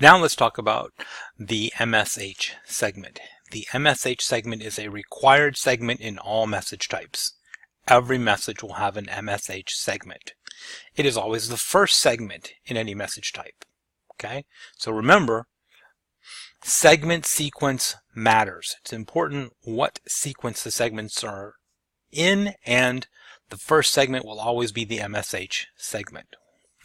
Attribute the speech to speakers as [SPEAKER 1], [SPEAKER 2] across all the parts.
[SPEAKER 1] Now let's talk about the MSH segment. The MSH segment is a required segment in all message types. Every message will have an MSH segment. It is always the first segment in any message type. Okay, so remember, segment sequence matters. It's important what sequence the segments are in, and the first segment will always be the MSH segment.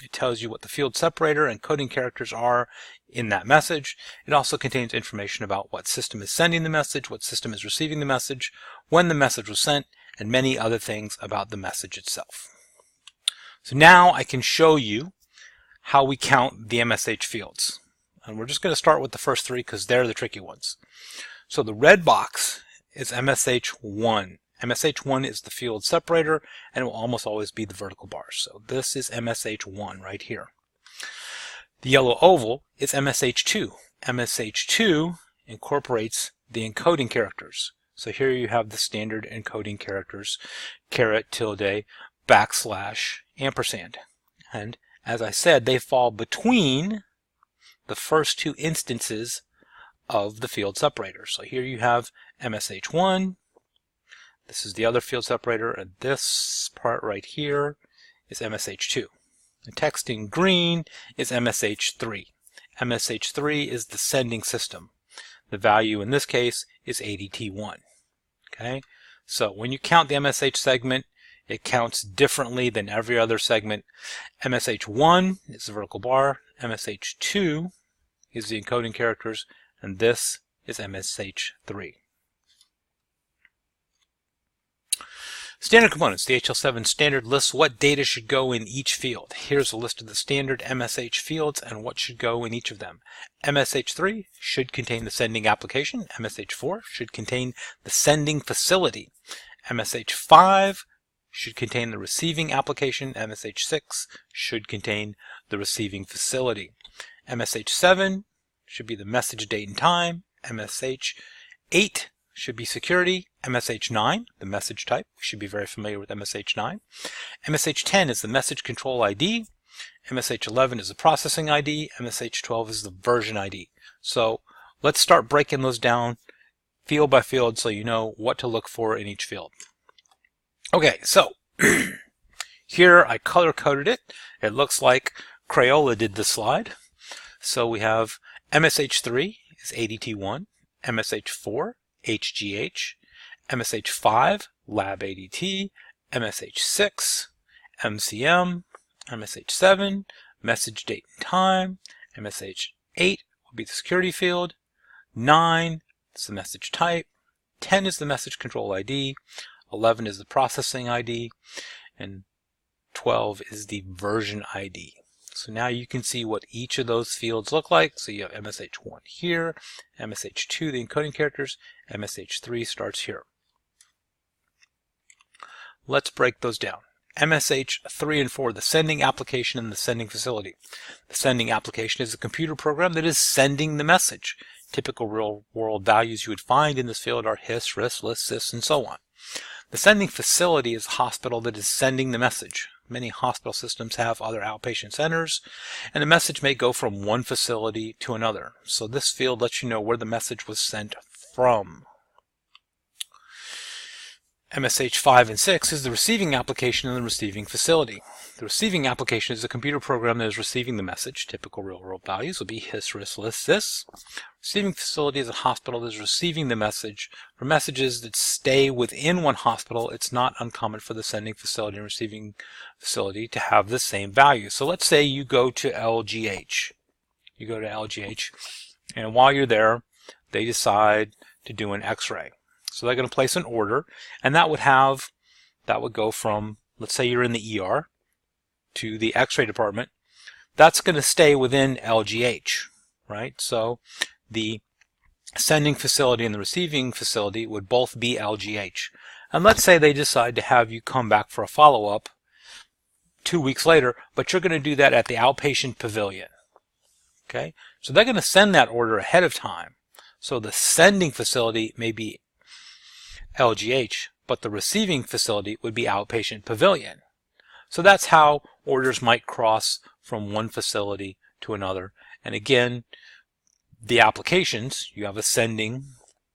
[SPEAKER 1] It tells you what the field separator and coding characters are in that message. It also contains information about what system is sending the message, what system is receiving the message, when the message was sent, and many other things about the message itself. So now I can show you how we count the MSH fields. And we're just going to start with the first three because they're the tricky ones. So the red box is MSH1. MSH1 is the field separator, and it will almost always be the vertical bars. So this is MSH1 right here. The yellow oval is MSH2. MSH2 incorporates the encoding characters. So here you have the standard encoding characters, caret, tilde, backslash, ampersand. And as I said, they fall between the first two instances of the field separator. So here you have MSH1. This is the other field separator, and this part right here is MSH2. The text in green is MSH3. MSH3 is the sending system. The value in this case is ADT1. Okay, so when you count the MSH segment, it counts differently than every other segment. MSH1 is the vertical bar, MSH2 is the encoding characters, and this is MSH3. Standard components. The HL7 standard lists what data should go in each field. Here's a list of the standard MSH fields and what should go in each of them. MSH3 should contain the sending application. MSH4 should contain the sending facility. MSH5 should contain the receiving application. MSH6 should contain the receiving facility. MSH7 should be the message date and time. MSH8 should be security. MSH9, the message type. We should be very familiar with MSH9. MSH10 is the message control ID. MSH11 is the processing ID. MSH12 is the version ID. So let's start breaking those down field by field so you know what to look for in each field. Okay, so here I color coded it. It looks like Crayola did the slide. So we have MSH3 is ADT1, MSH4 HGH, MSH5 Lab ADT, MSH6 MCM, MSH7 message date and time, MSH8 will be the security field, 9 is the message type, 10 is the message control ID, 11 is the processing ID, and 12 is the version ID. So now you can see what each of those fields look like. So you have MSH1 here, MSH2 the encoding characters, MSH3 starts here. Let's break those down. MSH3 and 4, the sending application and the sending facility. The sending application is a computer program that is sending the message. Typical real-world values you would find in this field are his, ris, lis, sis, and so on. The sending facility is a hospital that is sending the message. Many hospital systems have other outpatient centers, and the message may go from one facility to another. So this field lets you know where the message was sent from. MSH 5 and 6 is the receiving application and the receiving facility. The receiving application is a computer program that is receiving the message. Typical real-world values will be his, ris, lis, sis. Receiving facility is a hospital that is receiving the message. For messages that stay within one hospital, it's not uncommon for the sending facility and receiving facility to have the same value. So let's say you go to LGH. You go to LGH, and while you're there, they decide to do an X-ray. So they're going to place an order, and that would go from, let's say you're in the ER to the X-ray department. That's going to stay within LGH, right? So the sending facility and the receiving facility would both be LGH. And let's say they decide to have you come back for a follow-up 2 weeks later, but you're going to do that at the outpatient pavilion. Okay? So they're going to send that order ahead of time. So the sending facility may be LGH, but the receiving facility would be outpatient pavilion. So that's how orders might cross from one facility to another. And again, the applications, you have a sending,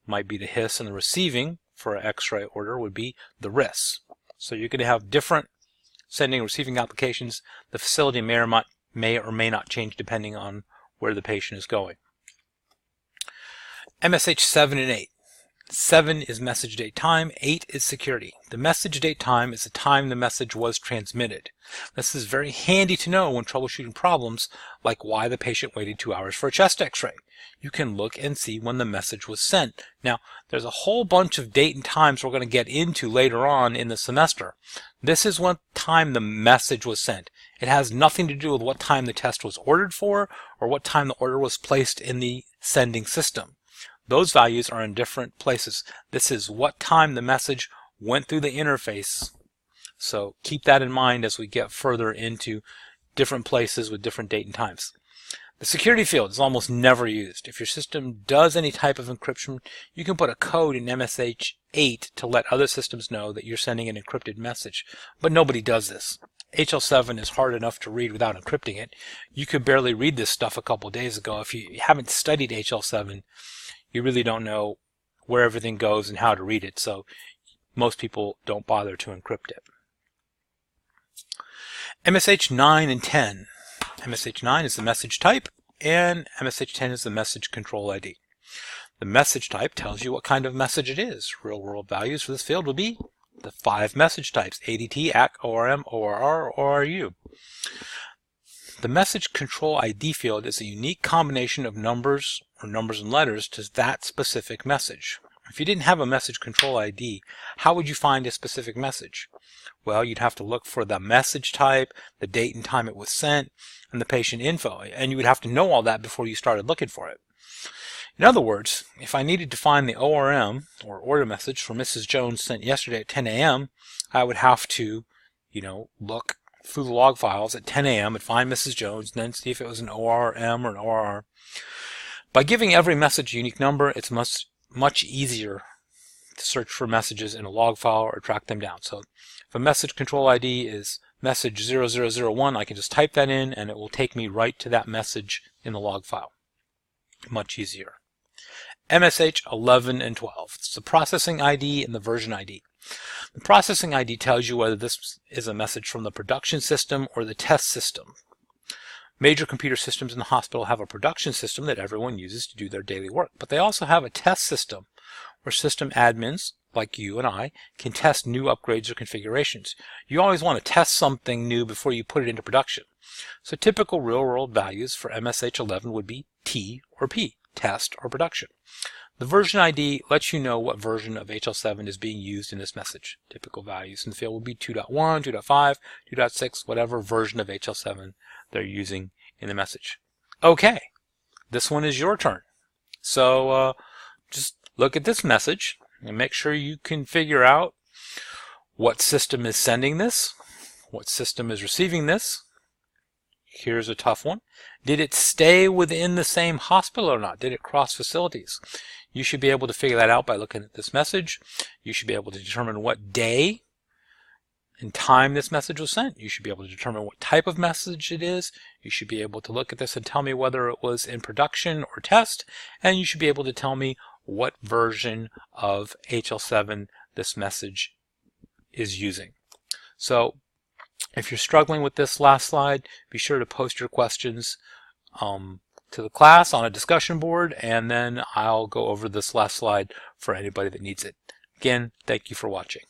[SPEAKER 1] might be the HIS, and the receiving for an X-ray order would be the RIS. So you're going to have different sending and receiving applications. The facility may or may not change depending on where the patient is going. MSH 7 and 8. 7 is message date time, 8 is security. The message date time is the time the message was transmitted. This is very handy to know when troubleshooting problems like why the patient waited 2 hours for a chest x-ray. You can look and see when the message was sent. Now, there's a whole bunch of date and times we're going to get into later on in the semester. This is what time the message was sent. It has nothing to do with what time the test was ordered for or what time the order was placed in the sending system. Those values are in different places. This is what time the message went through the interface. So keep that in mind as we get further into different places with different date and times. The security field is almost never used. If your system does any type of encryption, you can put a code in MSH 8 to let other systems know that you're sending an encrypted message. But nobody does this. HL7 is hard enough to read without encrypting it. You could barely read this stuff a couple days ago. If you haven't studied HL7, you really don't know where everything goes and how to read it, so most people don't bother to encrypt it. MSH 9 and 10. MSH 9 is the message type, and MSH 10 is the message control ID. The message type tells you what kind of message it is. Real-world values for this field will be the 5 message types: ADT, ACK, ORM, ORR, or ORU. The message control ID field is a unique combination of numbers or numbers and letters to that specific message. If you didn't have a message control ID, how would you find a specific message? Well, you'd have to look for the message type, the date and time it was sent, and the patient info, and you would have to know all that before you started looking for it. In other words, if I needed to find the ORM, or order message, for Mrs. Jones sent yesterday at 10 a.m., I would have to, look through the log files at 10 a.m. and find Mrs. Jones, and then see if it was an ORM or an ORR. By giving every message a unique number, it's much easier to search for messages in a log file or track them down. So if a message control ID is message 0001, I can just type that in and it will take me right to that message in the log file. Much easier. MSH 11 and 12. It's the processing ID and the version ID. The processing ID tells you whether this is a message from the production system or the test system. Major computer systems in the hospital have a production system that everyone uses to do their daily work, but they also have a test system where system admins, like you and I, can test new upgrades or configurations. You always want to test something new before you put it into production. So typical real-world values for MSH 11 would be T or P, test or production. The version ID lets you know what version of HL7 is being used in this message. Typical values in the field will be 2.1, 2.5, 2.6, whatever version of HL7 they're using in the message. Okay, this one is your turn. So just look at this message and make sure you can figure out what system is sending this, what system is receiving this. Here's a tough one. Did it stay within the same hospital or not? Did it cross facilities? You should be able to figure that out by looking at this message. You should be able to determine what day and time this message was sent. You should be able to determine what type of message it is. You should be able to look at this and tell me whether it was in production or test. And you should be able to tell me what version of HL7 this message is using. So if you're struggling with this last slide, be sure to post your questions to the class on a discussion board, and then I'll go over this last slide for anybody that needs it. Again, thank you for watching.